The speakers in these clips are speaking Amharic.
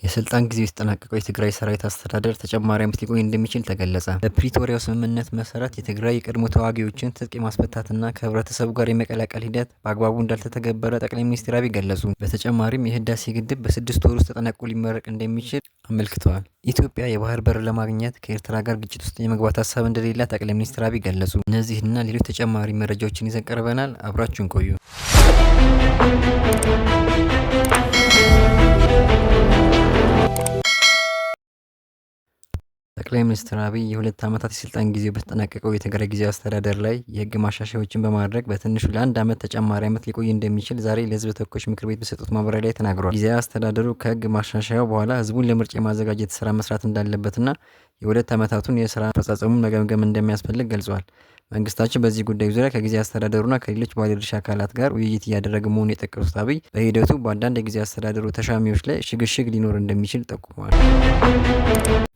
የስልጣን ጊዜው የተጠናቀቀው የትግራይ ሰራዊት አስተዳደር ተጨማሪ ዓመት ሊቆይ እንደሚችል ተገለጸ። በፕሪቶሪያው ስምምነት መሰረት የትግራይ የቀድሞ ተዋጊዎችን ትጥቅ የማስፈታትና ከህብረተሰቡ ጋር የመቀላቀል ሂደት በአግባቡ እንዳልተተገበረ ጠቅላይ ሚኒስትር አብይ ገለጹ። በተጨማሪም የህዳሴ ግድብ በ6 ወር ውስጥ ተጠናቆ ሊመረቅ እንደሚችል አመልክተዋል። ኢትዮጵያ የባህር በር ለማግኘት ከኤርትራ ጋር ግጭት ውስጥ የመግባት ሀሳብ እንደሌላት ጠቅላይ ሚኒስትር አብይ ገለጹ። እነዚህና ሌሎች ተጨማሪ መረጃዎችን ይዘን ቀርበናል። አብራችሁን ቆዩ። ጠቅላይ ሚኒስትር አብይ የ2 ዓመታት የስልጣን ጊዜው በተጠናቀቀው የትግራይ ጊዜያዊ አስተዳደር ላይ የህግ ማሻሻያዎችን በማድረግ በትንሹ ለ1 ዓመት ተጨማሪ ዓመት ሊቆይ እንደሚችል ዛሬ ለህዝብ ተወካዮች ምክር ቤት በሰጡት ማብራሪያ ላይ ተናግረዋል። ጊዜያዊ አስተዳደሩ ከህግ ማሻሻያው በኋላ ህዝቡን ለምርጫ የማዘጋጀት ስራ መስራት እንዳለበትና የ2 ዓመታቱን የስራ አፈጻጸሙን መገምገም እንደሚያስፈልግ ገልጸዋል። መንግስታችን በዚህ ጉዳይ ዙሪያ ከጊዜያዊ አስተዳደሩና ከሌሎች ባለድርሻ አካላት ጋር ውይይት እያደረገ መሆኑን የጠቀሱት አብይ በሂደቱ በአንዳንድ የጊዜያዊ አስተዳደሩ ተሿሚዎች ላይ ሽግሽግ ሊኖር እንደሚችል ጠቁመዋል።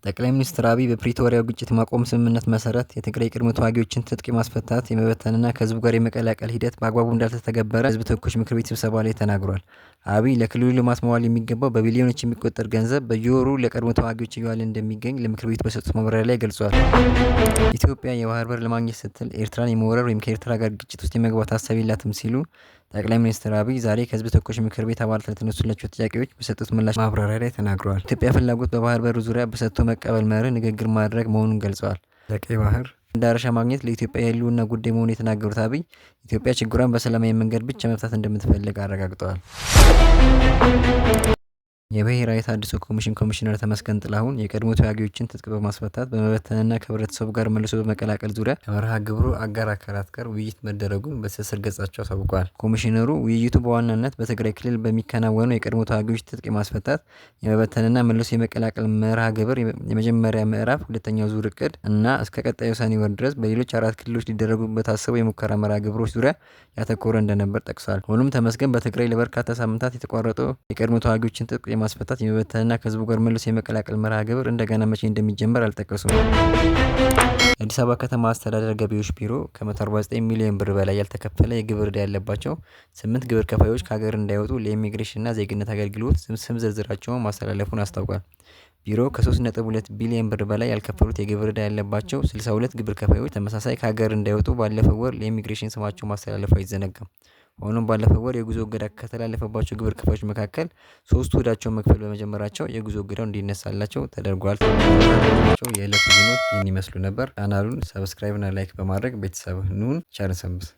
ጠቅላይ ሚኒስትር አብይ በፕሪቶሪያው ግጭት ማቆም ስምምነት መሰረት የትግራይ የቀድሞ ተዋጊዎችን ትጥቅ የማስፈታት የመበተንና ከህዝቡ ጋር የመቀላቀል ሂደት በአግባቡ እንዳልተተገበረ ህዝብ ተወካዮች ምክር ቤት ስብሰባ ላይ ተናግሯል። አብይ ለክልሉ ልማት መዋል የሚገባው በቢሊዮኖች የሚቆጠር ገንዘብ በየወሩ ለቀድሞ ተዋጊዎች እየዋለ እንደሚገኝ ለምክር ቤቱ በሰጡት ማብራሪያ ላይ ገልጿል። ኢትዮጵያ የባህር በር ለማግኘት ስትል ኤርትራን የመውረር ወይም ከኤርትራ ጋር ግጭት ውስጥ የመግባት ሀሳብ የላትም ሲሉ ጠቅላይ ሚኒስትር አብይ ዛሬ ከህዝብ ተወካዮች ምክር ቤት አባላት ለተነሱላቸው ጥያቄዎች በሰጡት ምላሽ ማብራሪያ ላይ ተናግረዋል። ኢትዮጵያ ፍላጎት በባህር በር ዙሪያ በሰጥቶ መቀበል መርህ ንግግር ማድረግ መሆኑን ገልጸዋል። ለቀይ ባህር መዳረሻ ማግኘት ለኢትዮጵያ የህልውና ጉዳይ መሆኑን የተናገሩት አብይ ኢትዮጵያ ችግሯን በሰላማዊ መንገድ ብቻ መፍታት እንደምትፈልግ አረጋግጠዋል። የብሔራዊ ተሃድሶ ኮሚሽን ኮሚሽነር ተመስገን ጥላሁን የቀድሞ ተዋጊዎችን ትጥቅ በማስፈታት በመበተንና ከህብረተሰቡ ጋር መልሶ በመቀላቀል ዙሪያ ከመርሃ ግብሩ አጋር አካላት ጋር ውይይት መደረጉን በትስስር ገጻቸው አሳውቀዋል። ኮሚሽነሩ ውይይቱ በዋናነት በትግራይ ክልል በሚከናወነው የቀድሞ ተዋጊዎች ትጥቅ የማስፈታት የመበተንና መልሶ የመቀላቀል መርሃ ግብር የመጀመሪያ ምዕራፍ ሁለተኛው ዙር እቅድ እና እስከ ቀጣዩ ሰኔ ወር ድረስ በሌሎች 4 ክልሎች ሊደረጉ በታሰቡ የሙከራ መርሃ ግብሮች ዙሪያ ያተኮረ እንደነበር ጠቅሷል። ሆኖም ተመስገን በትግራይ ለበርካታ ሳምንታት የተቋረጠው የቀድሞ ተዋጊዎችን ትጥቅ የማስፈታት የመበተንና ከህዝቡ ጋር መልሶ የመቀላቀል መርሃ ግብር እንደገና መቼ እንደሚጀመር አልጠቀሱም። የአዲስ አበባ ከተማ አስተዳደር ገቢዎች ቢሮ ከ149 ሚሊዮን ብር በላይ ያልተከፈለ የግብር ዕዳ ያለባቸው 8 ግብር ከፋዮች ከሀገር እንዳይወጡ ለኢሚግሬሽንና ዜግነት አገልግሎት ስም ዝርዝራቸውን ማስተላለፉን አስታውቋል። ቢሮው ከ3.2 ቢሊዮን ብር በላይ ያልከፈሉት የግብር ዕዳ ያለባቸው 62 ግብር ከፋዮች ተመሳሳይ ከሀገር እንዳይወጡ ባለፈው ወር ለኢሚግሬሽን ስማቸው ማስተላለፉ አይዘነጋም። ሆኖም ባለፈው ወር የጉዞ እገዳ ከተላለፈባቸው ግብር ከፋዮች መካከል 3ቱ ዕዳቸውን መክፈል በመጀመራቸው የጉዞ እገዳው እንዲነሳላቸው ተደርጓል። የዕለቱ ዜናዎች ይህን ይመስሉ ነበር። ቻናሉን ሰብስክራይብ እና ላይክ በማድረግ ቤተሰብ ሁኑን። ቸር ሰንብቱ።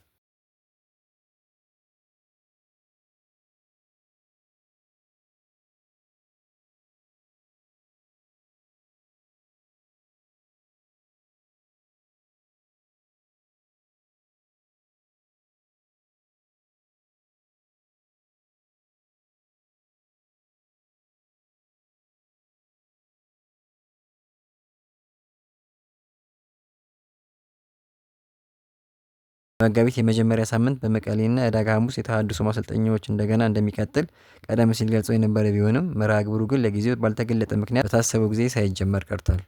መጋቢት የመጀመሪያ ሳምንት በመቀሌና ዕዳጋ ሐሙስ የተሃድሶ ማሰልጠኛዎች እንደገና እንደሚቀጥል ቀደም ሲል ገልጸው የነበረ ቢሆንም መርሃ ግብሩ ግን ለጊዜው ባልተገለጠ ምክንያት በታሰበው ጊዜ ሳይጀመር ቀርቷል።